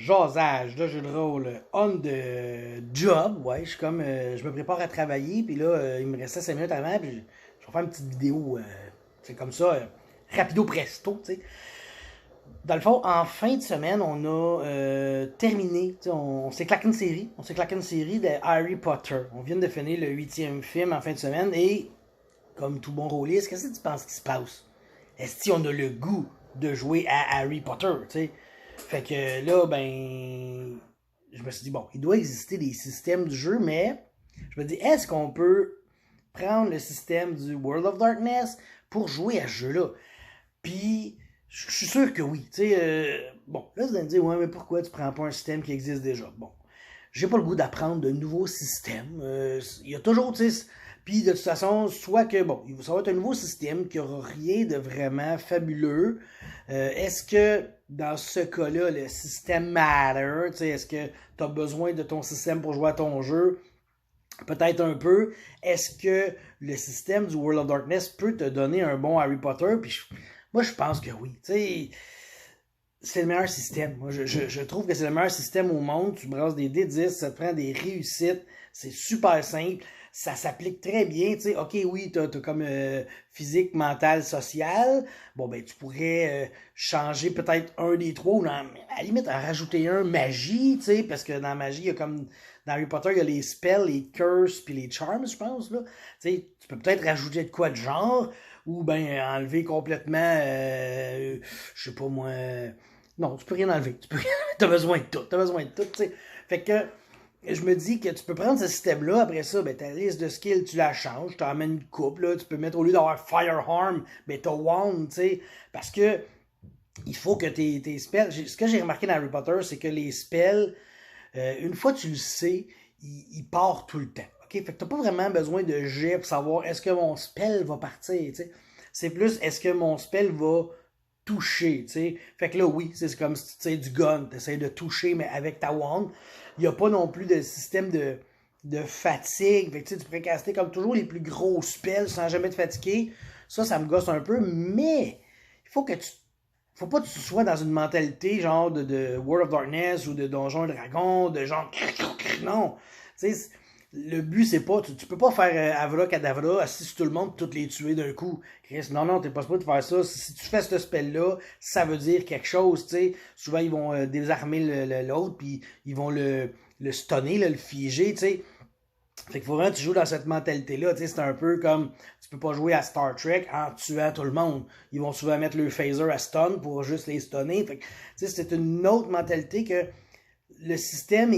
Jasage de jeu de rôle on the job. Ouais, je suis comme. Je me prépare à travailler, puis là, il me restait 5 minutes avant, puis je vais faire une petite vidéo. C'est comme ça, rapido presto, tu sais. Dans le fond, en fin de semaine, on a terminé. On s'est claqué une série. On s'est claqué une série de Harry Potter. On vient de finir le 8e film en fin de semaine, et comme tout bon rôliste, qu'est-ce que tu penses qui se passe? Est-ce qu'on a le goût de jouer à Harry Potter, tu sais? Fait que là, ben, je me suis dit, bon, il doit exister des systèmes du jeu, mais je me dis, est-ce qu'on peut prendre le système du World of Darkness pour jouer à ce jeu-là? Puis, je suis sûr que oui. Tu sais, bon, là, vous allez me dire, ouais, mais pourquoi tu prends pas un système qui existe déjà? Bon, j'ai pas le goût d'apprendre de nouveaux systèmes. Il y a toujours, tu sais, puis de toute façon, soit que, bon, ça va être un nouveau système qui aura rien de vraiment fabuleux. Est-ce que, dans ce cas-là, le système matter? Tu sais, est-ce que tu as besoin de ton système pour jouer à ton jeu? Peut-être un peu. Est-ce que le système du World of Darkness peut te donner un bon Harry Potter? Puis moi, je pense que oui. Tu sais, c'est le meilleur système. Moi, je trouve que c'est le meilleur système au monde. Tu brasses des D10, ça te prend des réussites. C'est super simple. Ça s'applique très bien. Tu sais, ok, oui, t'as comme physique, mental, social. Bon, ben, tu pourrais changer peut-être un des trois, ou à la limite, en rajouter un magie, tu sais, parce que dans la magie, il y a comme. Dans Harry Potter, il y a les spells, les curses, puis les charms, je pense, là. Tu sais, tu peux peut-être rajouter de quoi de genre, ou ben enlever complètement, je sais pas moi. Non, tu peux rien enlever. Tu peux rien... T'as besoin de tout. T'as besoin de tout, tu sais. Fait que je me dis que tu peux prendre ce système-là, après ça, ben, ta liste de skills, tu la changes, tu t'emmènes une coupe, là, tu peux mettre, au lieu d'avoir Firearm, ben, t'as Wand, tu sais, parce que il faut que tes spells, ce que j'ai remarqué dans Harry Potter, c'est que les spells, une fois que tu le sais, il part tout le temps, ok? Fait que t'as pas vraiment besoin de jet pour savoir est-ce que mon spell va partir, tu sais. C'est plus, est-ce que mon spell va toucher, tu sais. Fait que là, oui, c'est comme si tu sais du gun, tu essaies de toucher, mais avec ta wand. Il n'y a pas non plus de système de fatigue. Fait que tu pourrais caster comme toujours les plus gros spells sans jamais te fatiguer. Ça me gosse un peu, mais il faut que tu. Faut pas que tu sois dans une mentalité genre de World of Darkness ou de Donjons et Dragons, de genre. Non. Tu sais, le but, c'est pas. Tu peux pas faire Avra Cadavra, assis sur tout le monde, toutes les tuer d'un coup. Chris, non, non, t'es pas supposé de faire ça. Si tu fais ce spell-là, ça veut dire quelque chose, tu sais. Souvent, ils vont désarmer l'autre, puis ils vont le stunner, le figer, tu sais. Fait qu'il faut vraiment que tu joues dans cette mentalité-là. Tu sais, c'est un peu comme tu peux pas jouer à Star Trek en tuant tout le monde. Ils vont souvent mettre le phaser à stun pour juste les stunner. Fait que, tu sais, c'est une autre mentalité que le système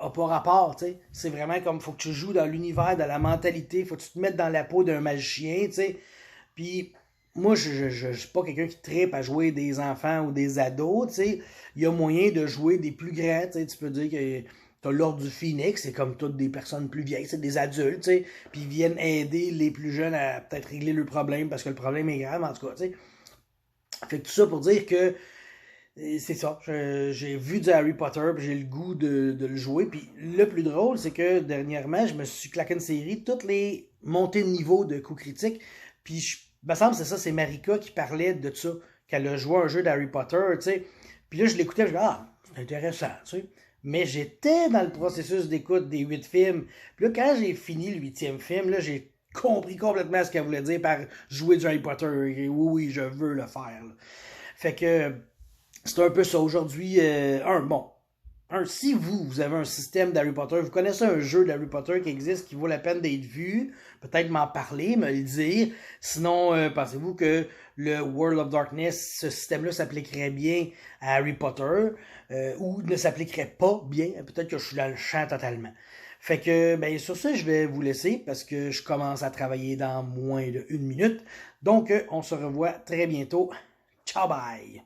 a pas rapport, tu sais. C'est vraiment comme faut que tu joues dans l'univers, dans la mentalité, faut que tu te mettes dans la peau d'un magicien, tu sais. Puis moi, je suis pas quelqu'un qui trippe à jouer des enfants ou des ados, tu sais. Il y a moyen de jouer des plus grands, tu sais. Tu peux dire que t'as l'ordre du Phoenix, c'est comme toutes des personnes plus vieilles, c'est des adultes, tu sais. Puis ils viennent aider les plus jeunes à peut-être régler le problème parce que le problème est grave, en tout cas, tu sais. Fait que tout ça pour dire que c'est ça. J'ai vu du Harry Potter, puis j'ai le goût de le jouer. Puis le plus drôle, c'est que dernièrement, je me suis claqué une série, toutes les montées de niveau de coups critiques. Puis, me semble, c'est ça, c'est Marika qui parlait de ça, qu'elle a joué à un jeu d'Harry Potter, tu sais. Puis là, je l'écoutais, je me disais, ah, c'est intéressant, tu sais. Mais j'étais dans le processus d'écoute des 8 films. Puis là, quand j'ai fini le 8e film, là, j'ai compris complètement ce qu'elle voulait dire par jouer du Harry Potter. Et oui, oui, je veux le faire, là. Fait que c'est un peu ça. Aujourd'hui, si vous avez un système d'Harry Potter, vous connaissez un jeu d'Harry Potter qui existe, qui vaut la peine d'être vu, peut-être m'en parler, me le dire. Sinon, pensez-vous que le World of Darkness, ce système-là s'appliquerait bien à Harry Potter, ou ne s'appliquerait pas bien? Peut-être que je suis dans le champ totalement. Fait que, ben, sur ça, je vais vous laisser parce que je commence à travailler dans moins de 1 minute. Donc, on se revoit très bientôt. Ciao, bye!